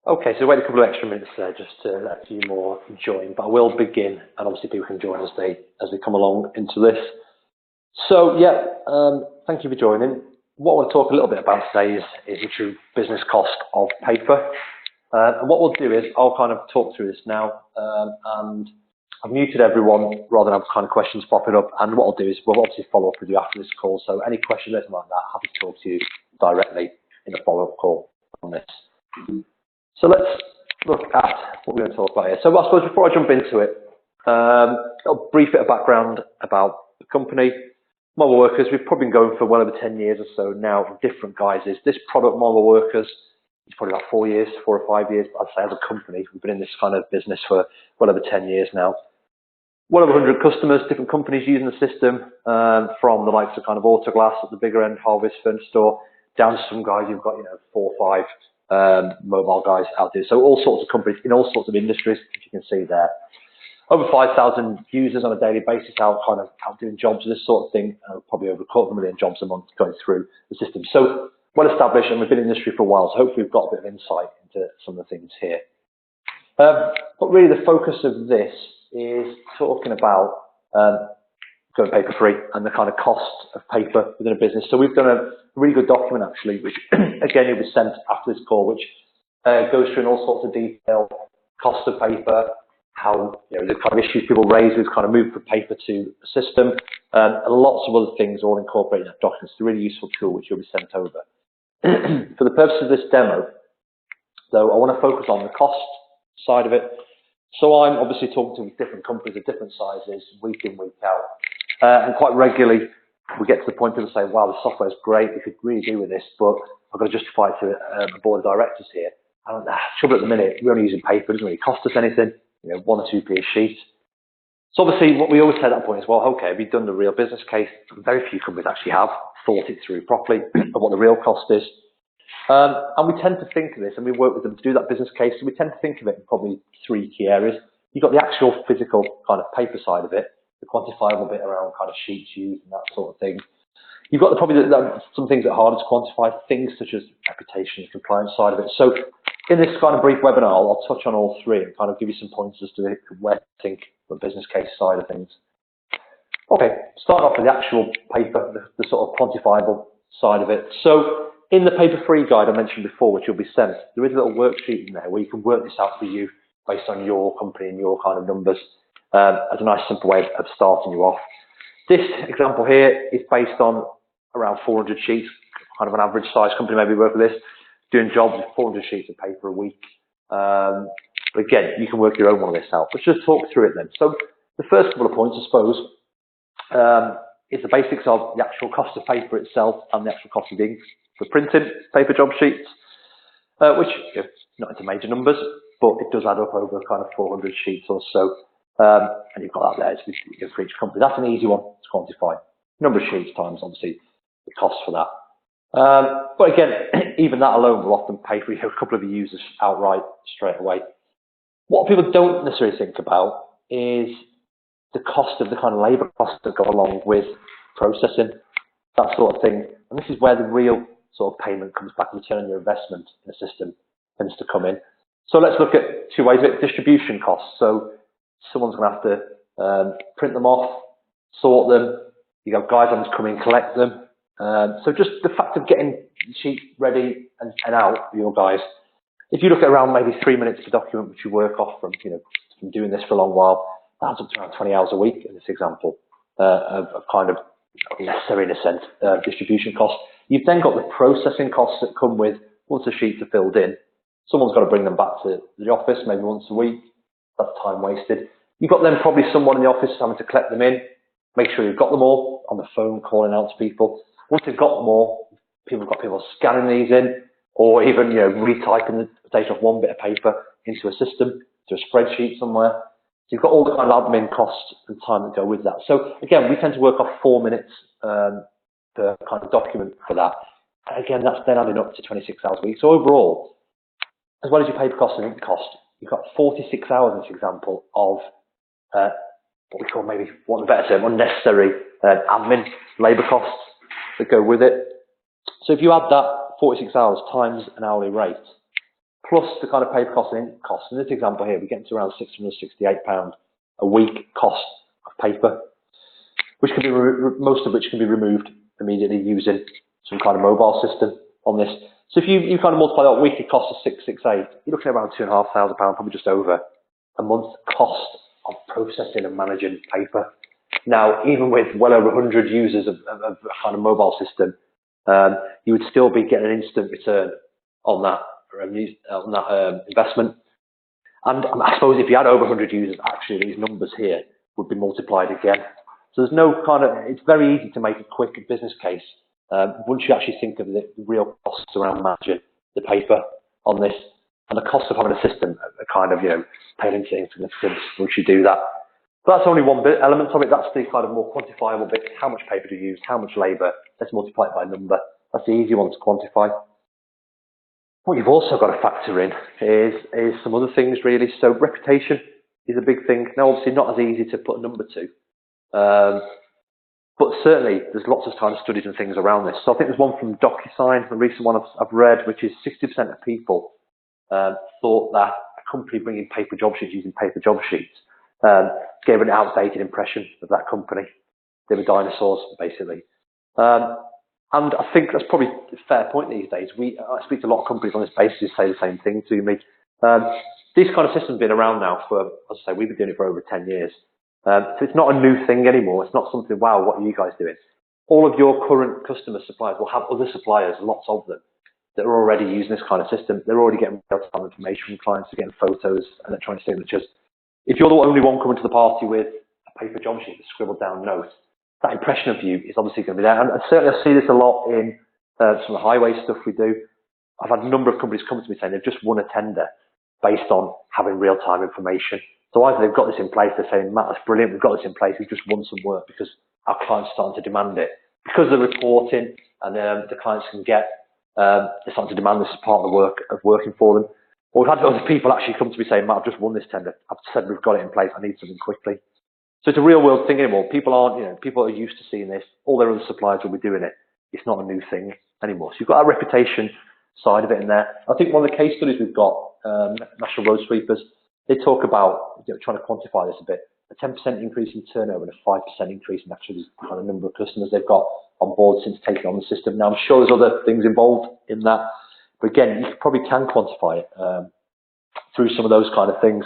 Okay, so wait a couple of extra minutes there just to let a few more join, but I will begin, and obviously people can join as they come along into this. So yeah, thank you for joining. What I want to talk a little bit about today is the true business cost of paper. And what we'll do is I'll kind of talk through this now, and I've muted everyone rather than have kind of questions popping up. And what I'll do is we'll obviously follow up with you after this call. So any questions, anything like that, happy to talk to you directly in a follow-up call on this. So let's look at what we're going to talk about here. So I suppose before I jump into it, I'll brief bit of background about the company. MyMobileWorkers, we've probably been going for well over 10 years or so now in different guises. This product, MyMobileWorkers, is probably about 4 years, 4 or 5 years. But I'd say as a company, we've been in this kind of business for well over 10 years now. Well over 100 customers, different companies using the system, from the likes of kind of Autoglass at the bigger end, Harvest Furniture Store, down to some guys who've got 4 or 5 mobile guys out there. So all sorts of companies in all sorts of industries, if you can see there. Over 5,000 users on a daily basis out doing jobs, this sort of thing. Probably over 250,000 jobs a month going through the system. So well established, and we've been in the industry for a while. So hopefully we've got a bit of insight into some of the things here. But really the focus of this is talking about going paper free and the kind of cost of paper within a business. So we've done a really good document actually, which again, it was sent after this call, which goes through in all sorts of detail, cost of paper, how the kind of issues people raise with kind of move from paper to a system, and lots of other things all incorporated in that document. It's a really useful tool which will be sent over. For the purpose of this demo, though, I want to focus on the cost side of it. So I'm obviously talking to different companies of different sizes, week in, week out. And quite regularly, we get to the point people say, wow, the software is great, we could really do with this, but I've got to justify it to a board of directors here. And trouble at the minute, we're only using paper, it doesn't really cost us anything, 1 or 2p a sheet. So obviously, what we always say at that point is, well, okay, we've done the real business case. Very few companies actually have thought it through properly of what the real cost is. And we tend to think of this, and we work with them to do that business case, so we tend to think of it in probably 3 key areas. You've got the actual physical kind of paper side of it, the quantifiable bit around kind of sheets used and that sort of thing. You've got some things that are harder to quantify, things such as reputation and compliance side of it. So in this kind of brief webinar, I'll touch on all 3 and kind of give you some points as to where to think the business case side of things. Okay, start off with the actual paper, the sort of quantifiable side of it. So in the paper-free guide I mentioned before, which you'll be sent, there is a little worksheet in there where you can work this out for you based on your company and your kind of numbers, as a nice simple way of starting you off. This example here is based on around 400 sheets, kind of an average size company maybe work with this, doing jobs with 400 sheets of paper a week. But again, you can work your own one of this out. Let's just talk through it then. So the first couple of points, I suppose, is the basics of the actual cost of paper itself and the actual cost of ink for printing paper job sheets, which not into major numbers, but it does add up over kind of 400 sheets or so. And you've got that there for each company. That's an easy one to quantify. Number of sheets times, obviously, the cost for that. But again, even that alone will often pay for a couple of the users outright straight away. What people don't necessarily think about is the cost of the kind of labour costs that go along with processing, that sort of thing. And this is where the real sort of payment comes back, return on your investment in the system tends to come in. So let's look at 2 ways of it. Distribution costs. So someone's going to have to print them off, sort them. You have guys having to come in and collect them. So just the fact of getting the sheet ready and out for your guys. If you look at around maybe 3 minutes per document, which you work off from doing this for a long while, that's up to around 20 hours a week in this example of kind of necessary in a sense distribution costs. You've then got the processing costs that come with once the sheets are filled in. Someone's got to bring them back to the office maybe once a week. That's time wasted. You've got then probably someone in the office having to collect them in, make sure you've got them all on the phone, calling out to people. Once they've got them all, people scanning these in, or even retyping the data off one bit of paper into a system, to a spreadsheet somewhere. So you've got all the kind of admin costs and time that go with that. So again, we tend to work off 4 minutes per kind of document for that. And again, that's then adding up to 26 hours a week. So overall, as well as your paper cost and ink cost, you've got 46 hours in this example of what we call maybe, what the better term, unnecessary admin labour costs that go with it. So if you add that 46 hours times an hourly rate, plus the kind of paper costs and ink costs. In this example here, we get to around £668 a week cost of paper, which can be most of which can be removed immediately using some kind of mobile system on this. So if you kind of multiply that weekly cost of 668, you're looking at around £2,500, probably just over a month cost of processing and managing paper. Now, even with well over 100 users of a kind of mobile system, you would still be getting an instant return on that investment. And I suppose if you had over 100 users, actually these numbers here would be multiplied again. So there's no kind of, it's very easy to make a quick business case once you actually think of the real costs around managing the paper on this, and the cost of having a system are kind of, pale into insignificance once you do that. But that's only one bit element of it. That's the kind of more quantifiable bit. How much paper do you use? How much labour? Let's multiply it by a number. That's the easy one to quantify. What you've also got to factor in is some other things really. So reputation is a big thing. Now, obviously not as easy to put a number to, but certainly there's lots of kind of studies and things around this. So I think there's one from DocuSign, a recent one I've read, which is 60% of people thought that a company bringing paper job sheets, using paper job sheets, gave an outdated impression of that company. They were dinosaurs, basically. And I think that's probably a fair point these days. I speak to a lot of companies on this basis who say the same thing to me. These kind of systems have been around now for, as I say, we've been doing it for over 10 years. So it's not a new thing anymore. It's not something, wow, what are you guys doing? All of your current customer suppliers will have other suppliers, lots of them, that are already using this kind of system. They're already getting real-time information from clients, they're getting photos, electronic signatures. If you're the only one coming to the party with a paper job sheet, a scribbled down note, that impression of you is obviously going to be there. And certainly I see this a lot in some of the highway stuff we do. I've had a number of companies come to me saying they've just won a tender based on having real-time information. So either they've got this in place, they're saying, Matt, that's brilliant, we've got this in place, we've just won some work because our clients are starting to demand it. Because they're reporting and the clients can get, they're starting to demand this as part of the work of working for them. Or we've had other people actually come to me saying, Matt, I've just won this tender. I've said we've got it in place, I need something quickly. So it's a real world thing anymore. People aren't, people are used to seeing this. All their other suppliers will be doing it. It's not a new thing anymore. So you've got that reputation side of it in there. I think one of the case studies we've got, National Road Sweepers, they talk about trying to quantify this a bit. A 10% increase in turnover and a 5% increase in actually the kind of number of customers they've got on board since taking on the system. Now I'm sure there's other things involved in that, but again, you probably can quantify it through some of those kind of things.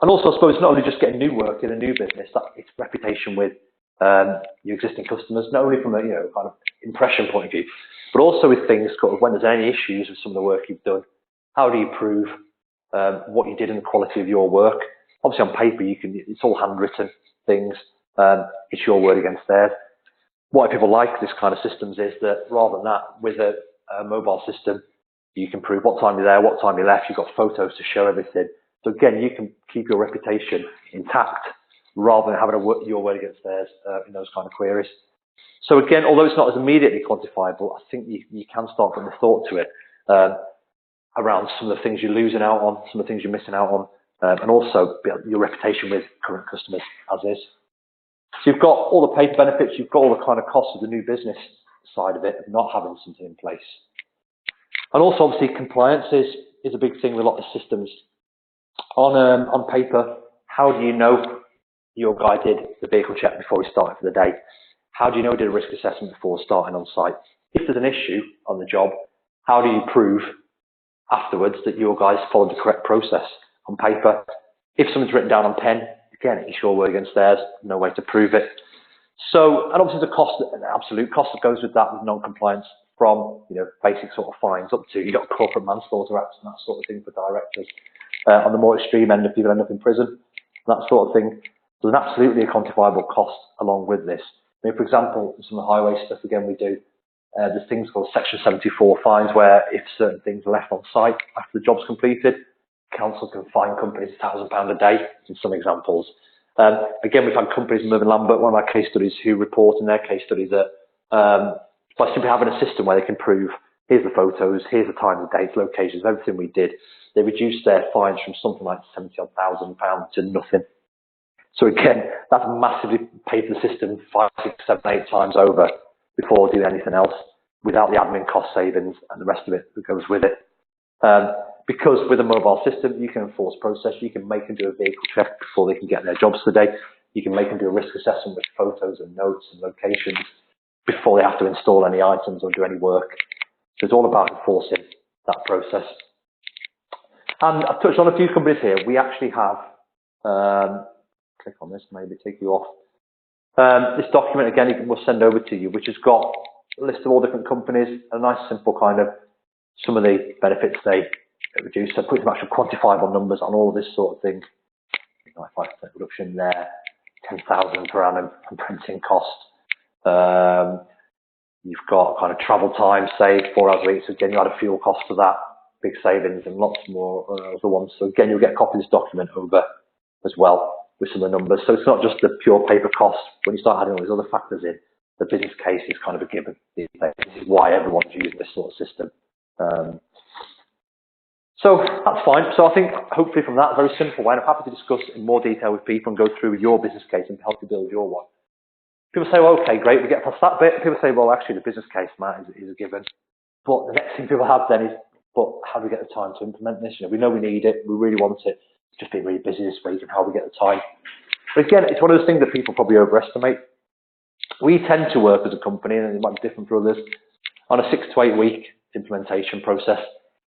And also, I suppose, not only just getting new work in a new business, that it's reputation with your existing customers, not only from a kind of impression point of view, but also with things sort of when there's any issues with some of the work you've done. How do you prove what you did and the quality of your work? Obviously, on paper, it's all handwritten things. It's your word against theirs. What people like this kind of systems is that rather than that, with a mobile system, you can prove what time you're there, what time you left. You've got photos to show everything. So again, you can keep your reputation intact rather than having your word against theirs in those kind of queries. So again, although it's not as immediately quantifiable, I think you can start putting the thought to it around some of the things you're losing out on, some of the things you're missing out on, and also your reputation with current customers as is. So you've got all the paper benefits, you've got all the kind of costs of the new business side of it, of not having something in place. And also, obviously, compliance is a big thing with a lot of systems. On paper, how do you know your guy did the vehicle check before he started for the day? How do you know he did a risk assessment before starting on site? If there's an issue on the job, how do you prove afterwards that your guys followed the correct process? On paper, if something's written down on pen, again, it's your word against theirs, no way to prove it. So, and obviously the cost, the absolute cost that goes with that with non-compliance, from basic sort of fines up to you've got corporate manslaughter acts and that sort of thing for directors. On the more extreme end, if people end up in prison, that sort of thing. There's absolutely a quantifiable cost along with this. I mean, for example, some of the highway stuff, again, we do, there's things called Section 74 fines where if certain things are left on site after the job's completed, council can fine companies £1,000 a day in some examples. Again, we've had companies in Mervyn Lambert, one of our case studies, who report in their case studies that by simply having a system where they can prove, here's the photos, here's the time, the dates, locations, everything we did, they reduced their fines from something like £70,000 to nothing. So again, that's massively paid for the system 5, 6, 7, 8 times over before doing anything else, without the admin cost savings and the rest of it that goes with it. because with a mobile system, you can enforce process. You can make them do a vehicle check before they can get their jobs for the day. You can make them do a risk assessment with photos and notes and locations before they have to install any items or do any work. So it's all about enforcing that process. And I've touched on a few companies here. We actually have, click on this, maybe take you off. This document, again, we'll send over to you, which has got a list of all different companies, a nice simple kind of some of the benefits they reduce. So pretty much quantifiable numbers on all of this sort of thing. 95% reduction there, 10,000 per annum on printing costs. You've got kind of travel time saved 4 hours a week. So again, you add a fuel cost to that, big savings and lots more other ones. So again, you'll get a copy of this document over as well with some of the numbers. So it's not just the pure paper cost. When you start adding all these other factors in, the business case is kind of a given. This is why everyone's using this sort of system. So that's fine. So I think hopefully from that, a very simple way, and I'm happy to discuss in more detail with people and go through your business case and help you build your one. People say, well, okay, great, we get past that bit. People say, well, actually the business case, Matt, is a given. But the next thing people have then is, but how do we get the time to implement this? You know we need it, we really want it. It's just been really busy this week and how we get the time. But again, it's one of those things that people probably overestimate. We tend to work as a company, and it might be different for others, on a 6 to 8 week implementation process.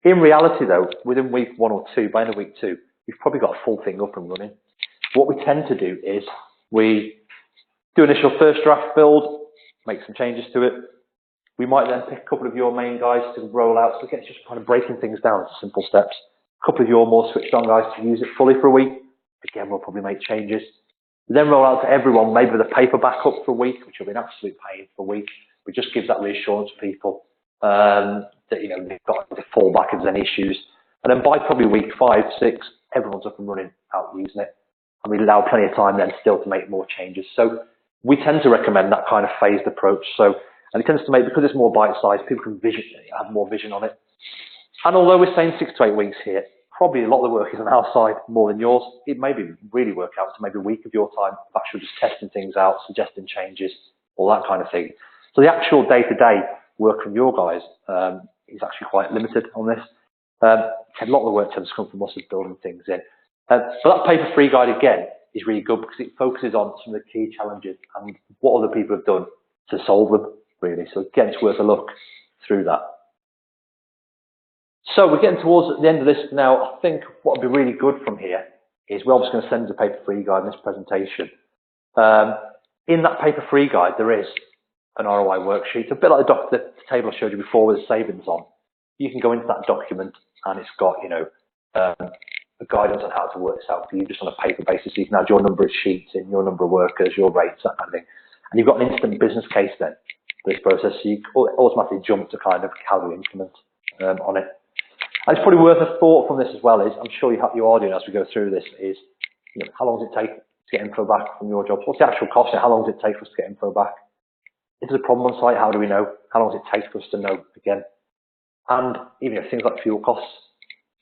In reality though, within week 1 or 2, by the end of week 2, we've probably got a full thing up and running. What we tend to do is we do initial first draft build, make some changes to it. We might then pick a couple of your main guys to roll out. So again, it's just kind of breaking things down into simple steps. A couple of your more switched on guys to use it fully for a week. Again, we'll probably make changes. We then roll out to everyone, maybe with a paper backup for a week, which will be an absolute pain for a week. It just gives that reassurance to people that they've got to fall back if there's any issues. And then by probably week 5, 6, everyone's up and running out using it. And we allow plenty of time then still to make more changes. So we tend to recommend that kind of phased approach. And it tends to make, because it's more bite-sized, people can have more vision on it. And although we're saying 6 to 8 weeks here, probably a lot of the work is on our side more than yours. It may be really work out to maybe a week of your time of actually just testing things out, suggesting changes, all that kind of thing. So the actual day-to-day work from your guys is actually quite limited on this. A lot of the work tends to come from us as building things in. So that paper-free guide, again, is really good because it focuses on some of the key challenges and what other people have done to solve them, really. So again, it's worth a look through that. So we're getting towards the end of this now. I think what would be really good from here is we're obviously going to send you the paper-free guide in this presentation. In that paper-free guide, there is an ROI worksheet, a bit like the table I showed you before with the savings on. You can go into that document and it's got, a guidance on how to work this out for you just on a paper basis. So you can add your number of sheets in, your number of workers, your rates, that kind of thing. And you've got an instant business case then for this process. So you automatically jump to kind of how to implement on it. And it's probably worth a thought from this as well is, I'm sure you are doing as we go through this, is how long does it take to get info back from your jobs? What's the actual cost and how long does it take for us to get info back? If there's a problem on site, how do we know? How long does it take for us to know again? And even things like fuel costs,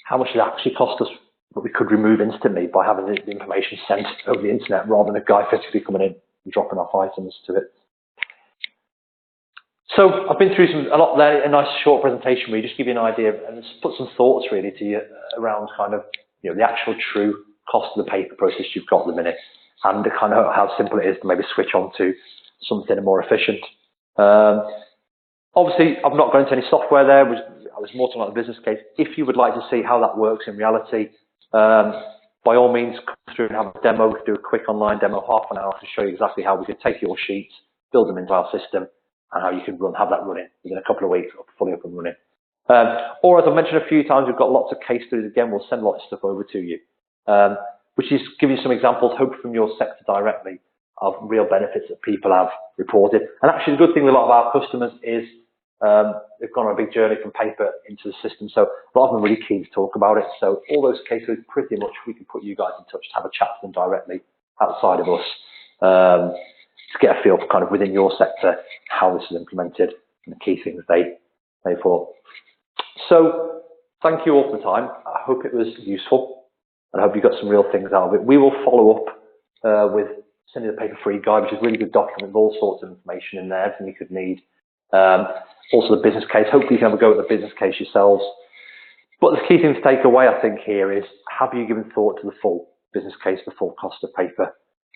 how much does it actually cost us that we could remove instantly by having the information sent over the internet rather than a guy physically coming in and dropping off items to it. So I've been through a lot there, a nice short presentation where you just give you an idea and put some thoughts really to you around kind of the actual true cost of the paper process you've got at the minute and the kind of how simple it is to maybe switch on to something more efficient. Obviously, I've not gone into any software there. I was more talking about the business case. If you would like to see how that works in reality, by all means, come through and have a demo. Do a quick online demo, half an hour, to show you exactly how we could take your sheets, build them into our system, and how you can have that running within a couple of weeks, fully up and running. Or as I've mentioned a few times, we've got lots of case studies. Again, we'll send lots of stuff over to you, which is give you some examples, hopefully from your sector directly, of real benefits that people have reported. And actually, the good thing with a lot of our customers is they've gone on a big journey from paper into the system. So a lot of them are really keen to talk about it. So all those cases, pretty much, we can put you guys in touch to have a chat to them directly outside of us to get a feel for kind of within your sector how this is implemented and the key things they thought. So thank you all for the time. I hope it was useful and I hope you got some real things out of it. We will follow up with sending the paper-free guide, which is a really good document with all sorts of information in there, everything you could need. Also the business case. Hopefully you can have a go at the business case yourselves. But the key thing to take away, I think, here is, have you given thought to the full business case, the full cost of paper?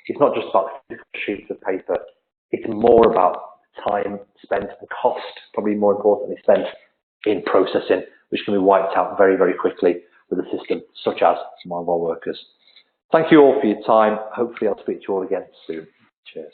It's not just about sheets of paper. It's more about time spent and cost, probably more importantly, spent in processing, which can be wiped out very, very quickly with a system such as MyMobileWorkers. Thank you all for your time. Hopefully I'll speak to you all again soon. Cheers.